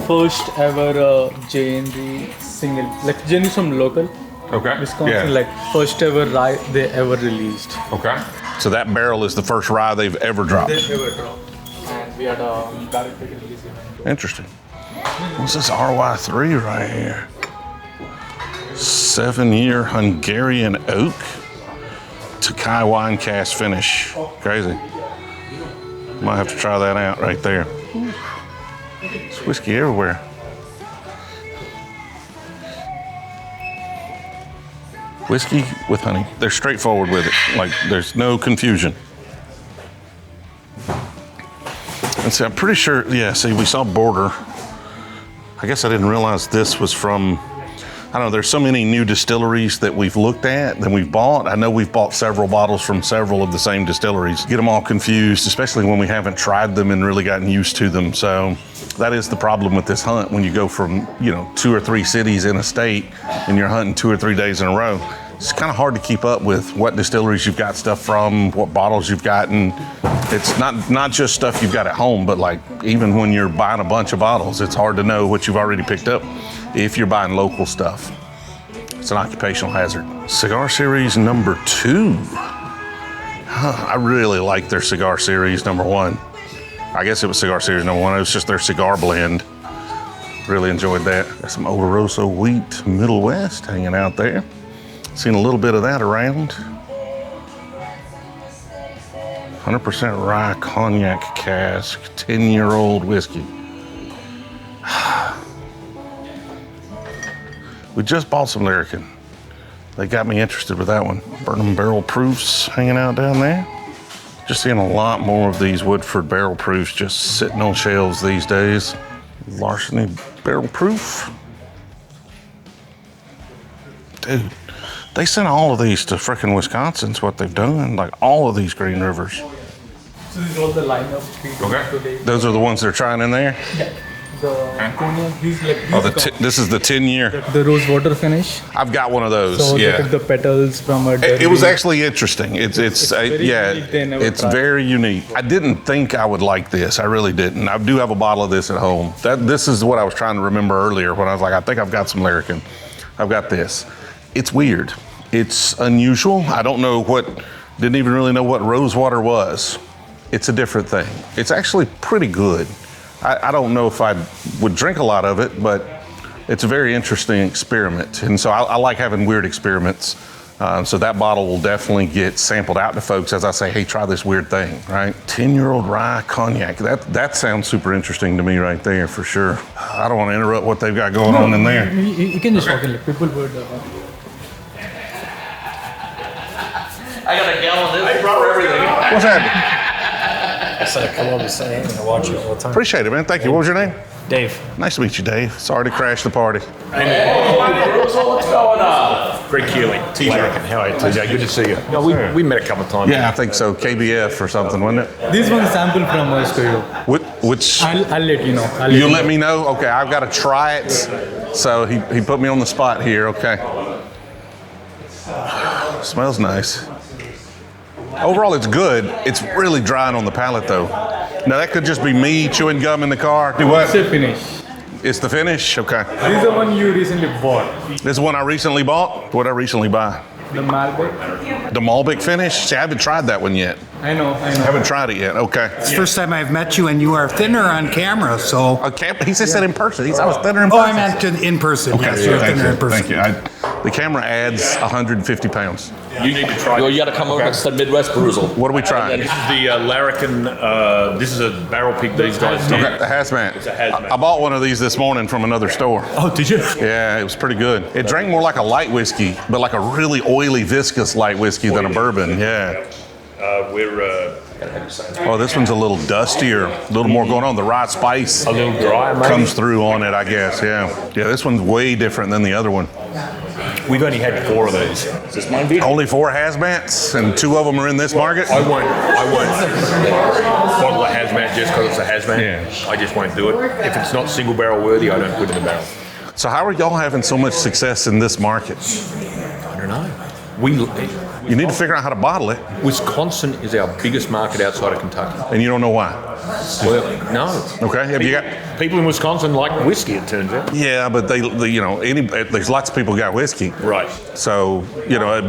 [SPEAKER 8] First ever J&D single, like J&D from local
[SPEAKER 1] Okay.
[SPEAKER 8] Wisconsin, like first ever rye they ever released.
[SPEAKER 1] Okay. So that barrel is the first rye they've ever dropped.
[SPEAKER 8] They ever dropped. And we had a barrel pick release event.
[SPEAKER 1] Interesting. What's this RY3 right here? 7-year Hungarian oak. Takai wine cast finish. Crazy. Might have to try that out right there. There's whiskey everywhere. Whiskey with honey. They're straightforward with it. Like, there's no confusion. And see, I'm pretty sure, yeah, see, we saw Border. I guess I didn't realize this was from, I don't know, there's so many new distilleries that we've looked at and we've bought. I know we've bought several bottles from several of the same distilleries. Get them all confused, especially when we haven't tried them and really gotten used to them. So that is the problem with this hunt when you go from, 2 or 3 cities in a state and you're hunting 2 or 3 days in a row. It's kind of hard to keep up with what distilleries you've got stuff from, what bottles you've gotten. It's not just stuff you've got at home, but like even when you're buying a bunch of bottles, it's hard to know what you've already picked up if you're buying local stuff. It's an occupational hazard. Cigar Series number 2. I really like their Cigar Series number 1. I guess it was Cigar Series number 1. It was just their cigar blend. Really enjoyed that. Got some Oloroso Wheat Middle West hanging out there. Seen a little bit of that around. 100% rye cognac cask, 10-year-old whiskey. We just bought some Larrikin. They got me interested with that one. Bourbon barrel proofs hanging out down there. Just seeing a lot more of these Woodford barrel proofs just sitting on shelves these days. Larceny barrel proof. Dude, they sent all of these to frickin' Wisconsin's what they've done. Like all of these Green Rivers.
[SPEAKER 8] So this is all the lineup. Today.
[SPEAKER 1] Those are the ones they're trying in there?
[SPEAKER 8] Yeah. The cognac, these like
[SPEAKER 1] this is the 10-year.
[SPEAKER 8] The rose water finish.
[SPEAKER 1] I've got one of those.
[SPEAKER 8] So
[SPEAKER 1] yeah.
[SPEAKER 8] the petals from a.
[SPEAKER 1] It was actually interesting. It's
[SPEAKER 8] very
[SPEAKER 1] yeah.
[SPEAKER 8] unique. They never
[SPEAKER 1] It's
[SPEAKER 8] tried.
[SPEAKER 1] very unique. I didn't think I would like this. I really didn't. I do have a bottle of this at home. This is what I was trying to remember earlier when I was like, I think I've got some Larrikin. I've got this. It's weird. It's unusual. I don't know didn't even really know what rose water was. It's a different thing. It's actually pretty good. I don't know if I would drink a lot of it, but it's a very interesting experiment. And so I like having weird experiments. So that bottle will definitely get sampled out to folks as I say, hey, try this weird thing, right? 10-year-old rye cognac. That sounds super interesting to me right there for sure. I don't want to interrupt what they've got going on in there.
[SPEAKER 8] You can just walk in. Like, people would.
[SPEAKER 9] I got a gallon of this. I brought everything.
[SPEAKER 1] What's happening?
[SPEAKER 9] I said I come over and say, hey, I watch you all the time.
[SPEAKER 1] Appreciate it, man. Thank you. What was your name?
[SPEAKER 9] Dave.
[SPEAKER 1] Nice to meet you, Dave. Sorry to crash the party.
[SPEAKER 9] What's going on?
[SPEAKER 3] Greg Keeley,
[SPEAKER 9] Larrikin, how are you?
[SPEAKER 3] TJ, good to see you. No, we met a couple of times.
[SPEAKER 1] Yeah, I think so. KBF or something, wasn't it?
[SPEAKER 8] This one sample from us to you.
[SPEAKER 1] Which
[SPEAKER 8] I'll let you know.
[SPEAKER 1] you'll let me know? Okay, I've got to try it. So he put me on the spot here. Okay. Smells nice. Overall, it's good. It's really drying on the palate, though. Now, that could just be me chewing gum in the car. Do what?
[SPEAKER 8] It's a finish.
[SPEAKER 1] It's the finish? Okay.
[SPEAKER 8] This is the one you recently bought.
[SPEAKER 1] This is one I recently bought? What did I recently buy?
[SPEAKER 8] The Malbec.
[SPEAKER 1] The Malbec finish? See, I haven't tried that one yet.
[SPEAKER 8] I know.
[SPEAKER 1] I haven't tried it yet. Okay.
[SPEAKER 2] It's the first time I've met you, and you are thinner on camera, so.
[SPEAKER 1] Okay. He said in person. I was thinner in
[SPEAKER 2] Oh,
[SPEAKER 1] person.
[SPEAKER 2] I meant in person.
[SPEAKER 1] Okay,
[SPEAKER 2] Yes, you're
[SPEAKER 1] thank
[SPEAKER 2] thinner
[SPEAKER 1] you.
[SPEAKER 2] in person.
[SPEAKER 1] Thank you. The camera adds 150 pounds.
[SPEAKER 3] You need to try.
[SPEAKER 9] You got to come over to Midwest Brewzle.
[SPEAKER 1] What are we trying?
[SPEAKER 3] This is the Larrikin. This is a barrel pick these guys do.
[SPEAKER 1] Okay, a hazmat.
[SPEAKER 3] It's a hazmat.
[SPEAKER 1] I bought one of these this morning from another store.
[SPEAKER 3] Oh, did you?
[SPEAKER 1] Yeah, it was pretty good. It drank more like a light whiskey, but like a really oily, viscous light whiskey than a bourbon. Yeah. Oh, this one's a little dustier, a little more going on. The rye spice
[SPEAKER 3] A little dry, maybe?
[SPEAKER 1] comes through on it, I guess. Yeah. Yeah, this one's way different than the other one.
[SPEAKER 3] We've only had 4 of these. Is this mine?
[SPEAKER 1] Only 4 hazmats, and 2 of them are in this market.
[SPEAKER 3] I won't bottle a hazmat just because it's a hazmat.
[SPEAKER 1] Yeah.
[SPEAKER 3] I just won't do it. If it's not single barrel worthy, I don't put it in the barrel.
[SPEAKER 1] So how are y'all having so much success in this market?
[SPEAKER 3] I don't know.
[SPEAKER 1] You need to figure out how to bottle it,
[SPEAKER 3] Wisconsin is our biggest market outside of Kentucky.
[SPEAKER 1] and you don't know why.
[SPEAKER 3] Well, no.
[SPEAKER 1] Okay, have you got?
[SPEAKER 3] People in Wisconsin like whiskey, it turns out.
[SPEAKER 1] Yeah, but there's lots of people who got whiskey.
[SPEAKER 3] Right.
[SPEAKER 1] So,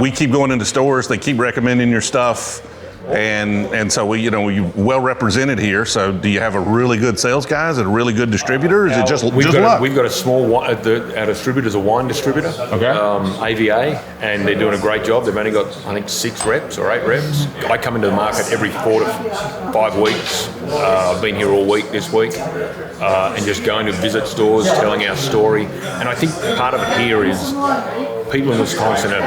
[SPEAKER 1] we keep going into stores, they keep recommending your stuff, and so we well represented here. So do you have a really good sales guy? Is it a really good distributor? Is it just luck?
[SPEAKER 3] We've got a small our distributor's a wine distributor.
[SPEAKER 1] Okay.
[SPEAKER 3] AVA, and they're doing a great job. They've only got, I think, 6 reps or 8 reps. I come into the market every 4 to 5 weeks. I've been here all week this week, and just going to visit stores, telling our story. And I think part of it here is
[SPEAKER 10] people in Wisconsin are,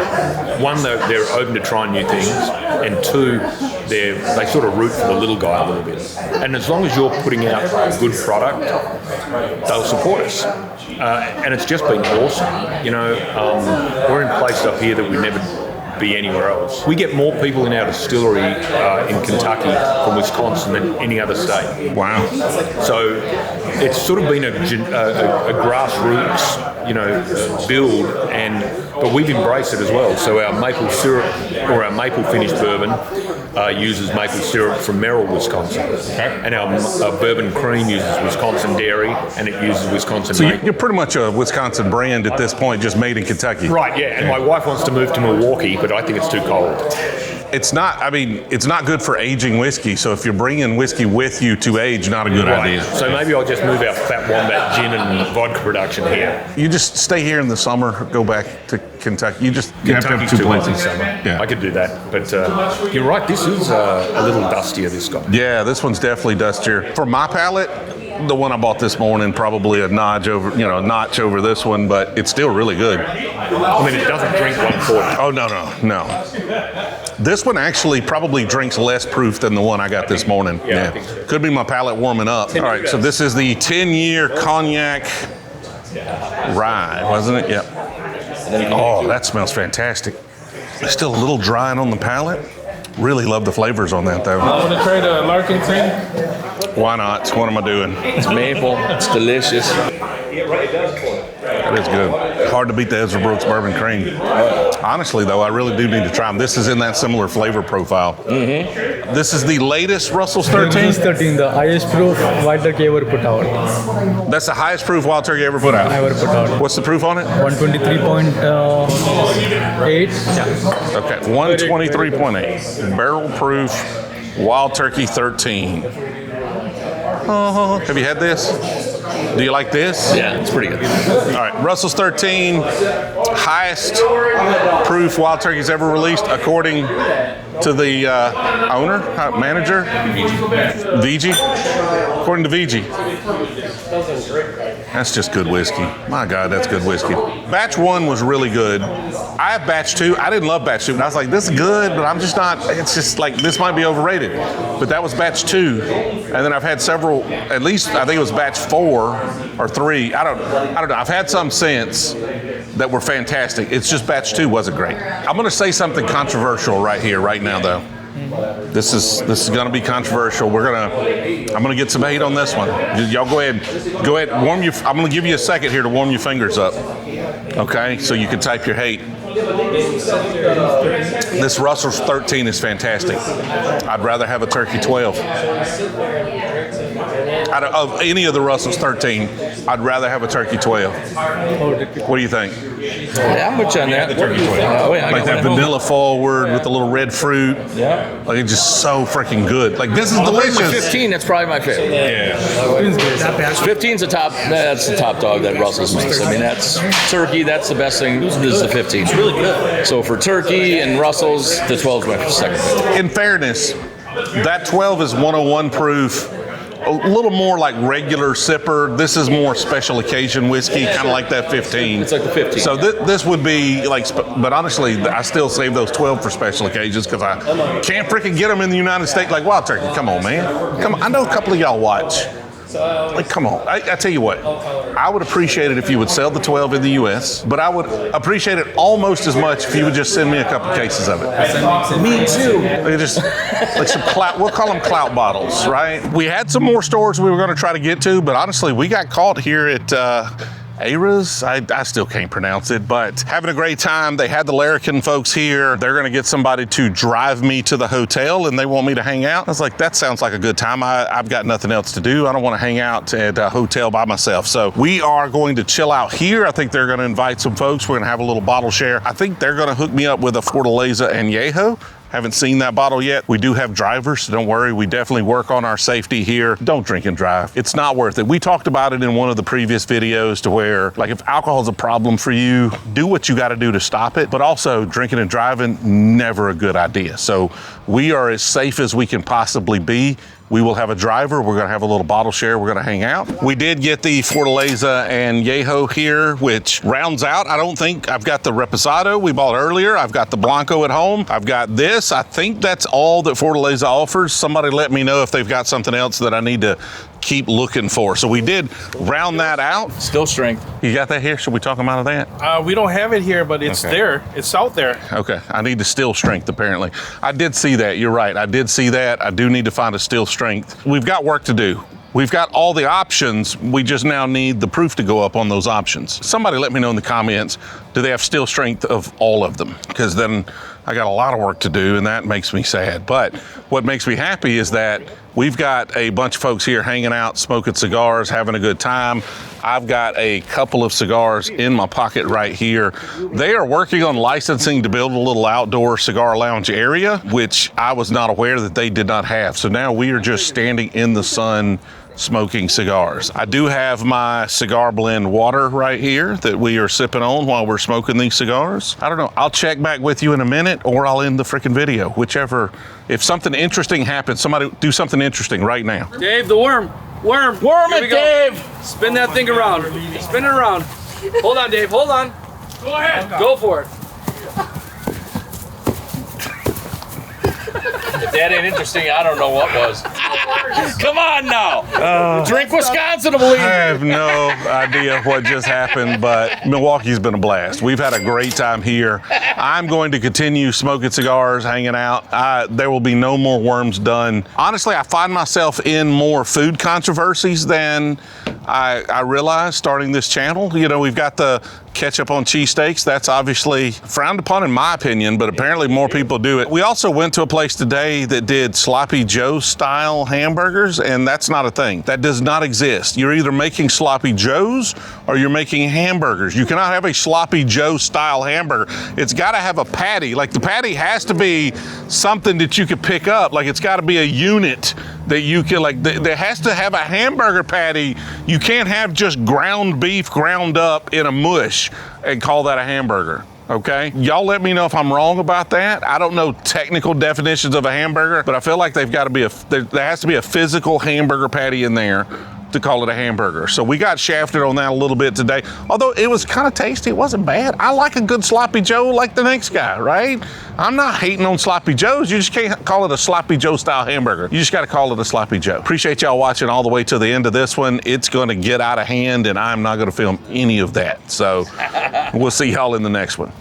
[SPEAKER 10] one, they're open to trying new things, and two, they sort of root for the little guy a little bit. And as long as you're putting out a good product, they'll support us. And it's just been awesome. You know, we're in places up here that we never be anywhere else. We get more people in our distillery in Kentucky from Wisconsin than any other state.
[SPEAKER 1] Wow.
[SPEAKER 10] So it's sort of been a grassroots, you know, build, but we've embraced it as well. So our maple syrup, or our maple finished bourbon, uses maple syrup from Merrill, Wisconsin. And our bourbon cream uses Wisconsin dairy, and it uses Wisconsin maple.
[SPEAKER 1] You're pretty much a Wisconsin brand at this point, just made in Kentucky.
[SPEAKER 10] Right, yeah. And my wife wants to move to Milwaukee, but I think it's too cold.
[SPEAKER 1] It's not, I mean, it's not good for aging whiskey. So if you're bringing whiskey with you to age, not a good idea.
[SPEAKER 10] So maybe I'll just move our Fat Wombat gin and vodka production here.
[SPEAKER 1] You just stay here in the summer, go back to Kentucky. You have to have two places.
[SPEAKER 10] Yeah. I could do that. But you're right, this is a little dustier, this guy.
[SPEAKER 1] Yeah, this one's definitely dustier. For my palate, the one I bought this morning, probably a notch over this one, but it's still really good.
[SPEAKER 10] I mean, it doesn't drink 140.
[SPEAKER 1] Oh, no. This one actually probably drinks less proof than the one I got this morning.
[SPEAKER 10] Yeah. I think so.
[SPEAKER 1] Could be my palate warming up. All right, so this is the 10-year cognac rye, wasn't it? Yep. Oh, that smells fantastic. It's still a little dry on the palate. Really love the flavors on that, though.
[SPEAKER 11] I want to try the Larrikin thing.
[SPEAKER 1] Why not? What am I doing?
[SPEAKER 9] It's maple. It's delicious.
[SPEAKER 1] That is good. Hard to beat the Ezra Brooks Bourbon Cream. Honestly, though, I really do need to try them. This is in that similar flavor profile. Mm-hmm. This is the latest Russell's 13?
[SPEAKER 8] Russell's 13, the highest proof Wild Turkey ever put out.
[SPEAKER 1] That's the highest proof Wild Turkey ever put out?
[SPEAKER 8] Ever put out.
[SPEAKER 1] What's the proof on it?
[SPEAKER 8] 123.8.
[SPEAKER 1] Okay, 123.8. Barrel proof Wild Turkey 13. Have you had this? Do you like this?
[SPEAKER 9] Yeah, it's pretty good.
[SPEAKER 1] All right, Russell's 13, highest proof Wild Turkey's ever released, according to the manager, VG. According to VG. That's just good whiskey. My God, that's good whiskey. Batch 1 was really good. I have batch 2. I didn't love batch 2, but I was like, this is good, but I'm just not, it's just like, this might be overrated. But that was batch 2. And then I've had several, at least I think it was batch 4 or 3. I don't know. I've had some since that were fantastic. It's just batch 2 wasn't great. I'm going to say something controversial right here, right now, though. This is going to be controversial. I'm going to get some hate on this one. Y'all go ahead, I'm going to give you a second here to warm your fingers up. Okay, so you can type your hate. This Russell's 13 is fantastic. I'd rather have a Turkey 12. Out of any of the Russell's 13, I'd rather have a Turkey 12. What do you think?
[SPEAKER 9] Yeah, I'm with you on that.
[SPEAKER 1] The Turkey 12.
[SPEAKER 9] Oh, yeah,
[SPEAKER 1] like that vanilla forward with the little red fruit.
[SPEAKER 9] Yeah.
[SPEAKER 1] Like it's just so freaking good. Like this is delicious.
[SPEAKER 9] 15, that's probably my favorite.
[SPEAKER 1] Yeah.
[SPEAKER 9] 15's that's the top dog that Russell's makes. I mean, that's turkey, that's the best thing, is the 15. It's really good. So for turkey and Russell's, the 12's my second favorite.
[SPEAKER 1] In fairness, that 12 is 101 proof. A little more like regular sipper. This is more special occasion whiskey, kind of like that 15.
[SPEAKER 9] It's like the 15.
[SPEAKER 1] So this would be like, but honestly, I still save those 12 for special occasions because I can't freaking get them in the United States like Wild Turkey. Come on, man. Come on. I know a couple of y'all watch. Like, come on. I tell you what, I would appreciate it if you would sell the 12 in the U.S., but I would appreciate it almost as much if you would just send me a couple cases of it.
[SPEAKER 9] Me too.
[SPEAKER 1] Like just like some clout, we'll call them clout bottles, right? We had some more stores we were going to try to get to, but honestly, we got caught here at Aras, I still can't pronounce it, but having a great time. They had the Larrikin folks here. They're going to get somebody to drive me to the hotel and they want me to hang out. I was like, that sounds like a good time. I've got nothing else to do. I don't want to hang out at a hotel by myself. So we are going to chill out here. I think they're going to invite some folks. We're going to have a little bottle share. I think they're going to hook me up with a Fortaleza Añejo. Haven't seen that bottle yet. We do have drivers, so don't worry. We definitely work on our safety here. Don't drink and drive. It's not worth it. We talked about it in one of the previous videos to where, like, if alcohol is a problem for you, do what you got to do to stop it. But also, drinking and driving, never a good idea. So we are as safe as we can possibly be. We will have a driver. We're gonna have a little bottle share. We're gonna hang out. We did get the Fortaleza and Yeho here, which rounds out. I don't think I've got the Reposado we bought earlier. I've got the Blanco at home. I've got this. I think that's all that Fortaleza offers. Somebody let me know if they've got something else that I need to keep looking for. So we did round that out.
[SPEAKER 9] Still strength.
[SPEAKER 1] You got that here? Should we talk about that?
[SPEAKER 11] We don't have it here, but it's there. It's out there.
[SPEAKER 1] Okay, I need the still strength apparently. I did see that, you're right. I did see that. I do need to find a still strength. We've got work to do. We've got all the options. We just now need the proof to go up on those options. Somebody let me know in the comments, do they have still strength of all of them? Because then I got a lot of work to do and that makes me sad. But what makes me happy is that we've got a bunch of folks here hanging out, smoking cigars, having a good time. I've got a couple of cigars in my pocket right here. They are working on licensing to build a little outdoor cigar lounge area, which I was not aware that they did not have. So now we are just standing in the sun smoking cigars. I do have my cigar blend water right here that we are sipping on while we're smoking these cigars. I don't know, I'll check back with you in a minute or I'll end the freaking video, whichever. If something interesting happens, somebody do something interesting right now.
[SPEAKER 12] Dave, the worm. Worm it, Dave. Spin that thing around. Spin it around. Hold on, Dave, hold on.
[SPEAKER 11] Go ahead.
[SPEAKER 12] Go for it.
[SPEAKER 9] If that ain't interesting, I don't know what was. Come on now. Drink Wisconsin, I believe.
[SPEAKER 1] I have no idea what just happened, but Milwaukee's been a blast. We've had a great time here. I'm going to continue smoking cigars, hanging out. There will be no more worms done. Honestly, I find myself in more food controversies than I realized starting this channel. You know, we've got the ketchup on cheesesteaks. That's obviously frowned upon in my opinion, but apparently more people do it. We also went to a place today that did Sloppy Joe style hamburgers, and that's not a thing. That does not exist. You're either making Sloppy Joes or you're making hamburgers. You cannot have a Sloppy Joe style hamburger. It's got to have a patty. Like the patty has to be something that you could pick up. Like it's got to be a unit that you can, like, there has to have a hamburger patty. You can't have just ground beef ground up in a mush and call that a hamburger, okay? Y'all let me know if I'm wrong about that. I don't know technical definitions of a hamburger, but I feel like they've got to be there has to be a physical hamburger patty in there to call it a hamburger. So we got shafted on that a little bit today. Although it was kind of tasty, it wasn't bad. I like a good Sloppy Joe like the next guy, right? I'm not hating on Sloppy Joes. You just can't call it a Sloppy Joe style hamburger. You just got to call it a Sloppy Joe. Appreciate y'all watching all the way to the end of this one. It's going to get out of hand and I'm not going to film any of that. So we'll see y'all in the next one.